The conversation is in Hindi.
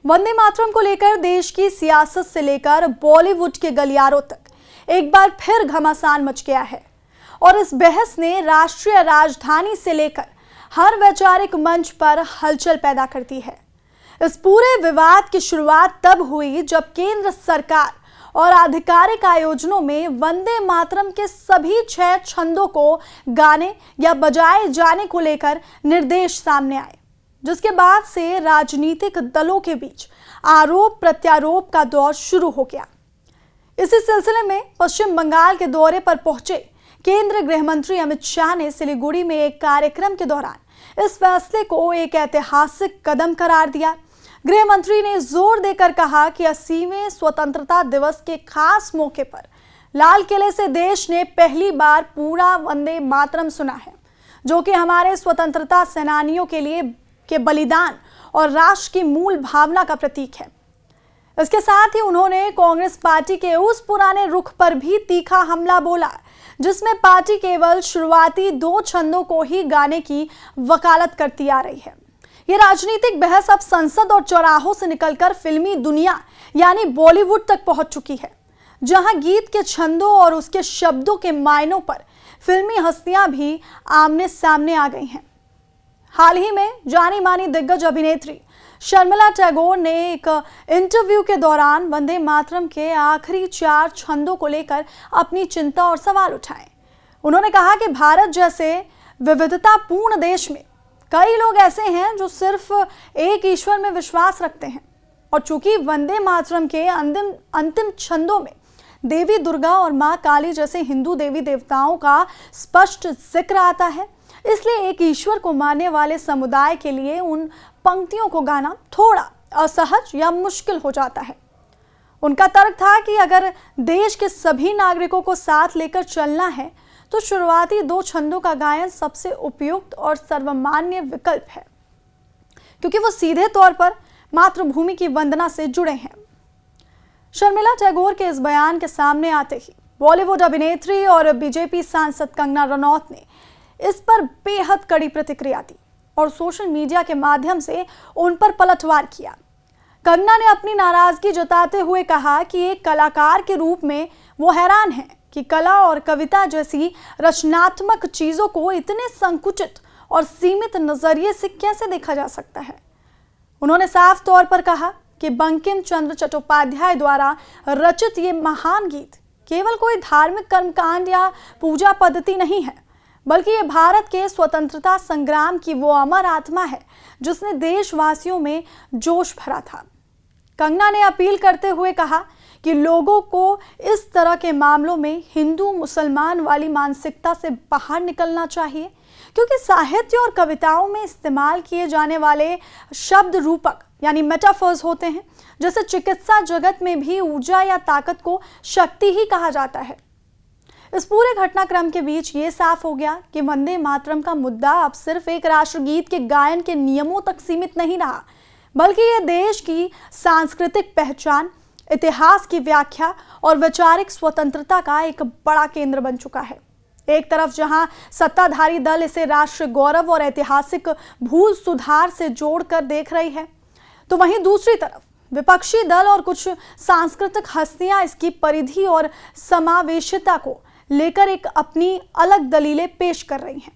वंदे मातरम को लेकर देश की सियासत से लेकर बॉलीवुड के गलियारों तक एक बार फिर घमासान मच गया है और इस बहस ने राष्ट्रीय राजधानी से लेकर हर वैचारिक मंच पर हलचल पैदा करती है। इस पूरे विवाद की शुरुआत तब हुई जब केंद्र सरकार और आधिकारिक आयोजनों में वंदे मातरम के सभी 6 छंदों को गाने या बजाए जाने को लेकर निर्देश सामने आए, जिसके बाद से राजनीतिक दलों के बीच आरोप प्रत्यारोप का दौर शुरू हो गया। इसी सिलसिले में पश्चिम बंगाल के दौरे पर पहुंचे केंद्रीय गृह मंत्री अमित शाह ने सिलीगुड़ी में एक कार्यक्रम के दौरान इस फैसले को एक ऐतिहासिक कदम करार दिया। गृह मंत्री ने जोर देकर कहा कि 80वें स्वतंत्रता दिवस के खास मौके पर लाल किले से देश ने पहली बार पूरा वंदे मातरम सुना है, जो कि हमारे स्वतंत्रता सेनानियों के लिए के बलिदान और राष्ट्र की मूल भावना का प्रतीक है। इसके साथ ही उन्होंने कांग्रेस पार्टी के उस पुराने रुख पर भी तीखा हमला बोला, जिसमें पार्टी केवल शुरुआती 2 छंदों को ही गाने की वकालत करती आ रही है। ये राजनीतिक बहस अब संसद और चौराहों से निकलकर फिल्मी दुनिया यानी बॉलीवुड तक पहुंच चुकी है, जहां गीत के छंदों और उसके शब्दों के मायनों पर फिल्मी हस्तियां भी आमने सामने आ गई हैं। हाल ही में जानी मानी दिग्गज अभिनेत्री शर्मिला टैगोर ने एक इंटरव्यू के दौरान वंदे मातरम के आखिरी 4 छंदों को लेकर अपनी चिंता और सवाल उठाए। उन्होंने कहा कि भारत जैसे विविधतापूर्ण देश में कई लोग ऐसे हैं जो सिर्फ एक ईश्वर में विश्वास रखते हैं, और चूंकि वंदे मातरम के अंतिम छंदों में देवी दुर्गा और मां काली जैसे हिंदू देवी देवताओं का स्पष्ट जिक्र आता है, इसलिए एक ईश्वर को मानने वाले समुदाय के लिए उन पंक्तियों को गाना थोड़ा असहज या मुश्किल हो जाता है। उनका तर्क था कि अगर देश के सभी नागरिकों को साथ लेकर चलना है तो शुरुआती 2 छंदों का गायन सबसे उपयुक्त और सर्वमान्य विकल्प है, क्योंकि वो सीधे तौर पर मातृभूमि की वंदना से जुड़े हैं। शर्मिला टैगोर के इस बयान के सामने आते ही बॉलीवुड अभिनेत्री और बीजेपी सांसद कंगना रनौत ने इस पर बेहद कड़ी प्रतिक्रिया दी और सोशल मीडिया के माध्यम से उन पर पलटवार किया। कंगना ने अपनी नाराजगी जताते हुए कहा कि एक कलाकार के रूप में वो हैरान है कि कला और कविता जैसी रचनात्मक चीजों को इतने संकुचित और सीमित नजरिए से कैसे देखा जा सकता है। उन्होंने साफ तौर पर कहा कि बंकिम चंद्र चट्टोपाध्याय द्वारा रचित ये महान गीत केवल कोई धार्मिक कर्मकांड या पूजा पद्धति नहीं है, बल्कि ये भारत के स्वतंत्रता संग्राम की वो अमर आत्मा है जिसने देशवासियों में जोश भरा था। कंगना ने अपील करते हुए कहा कि लोगों को इस तरह के मामलों में हिंदू मुसलमान वाली मानसिकता से बाहर निकलना चाहिए, क्योंकि साहित्य और कविताओं में इस्तेमाल किए जाने वाले शब्द रूपक यानी मेटाफर्स होते हैं, जैसे चिकित्सा जगत में भी ऊर्जा या ताकत को शक्ति ही कहा जाता है। इस पूरे घटनाक्रम के बीच ये साफ हो गया कि वंदे मातरम का मुद्दा अब सिर्फ एक राष्ट्रगीत के गायन के नियमों तक सीमित नहीं रहा, बल्कि यह देश की सांस्कृतिक पहचान, इतिहास की व्याख्या और वैचारिक स्वतंत्रता का एक बड़ा केंद्र बन चुका है। एक तरफ जहां सत्ताधारी दल इसे राष्ट्रीय गौरव और ऐतिहासिक भूल सुधार से जोड़कर देख रही है, तो वहीं दूसरी तरफ विपक्षी दल और कुछ सांस्कृतिक हस्तियां इसकी परिधि और समावेशिता को लेकर एक अपनी अलग दलीलें पेश कर रही हैं।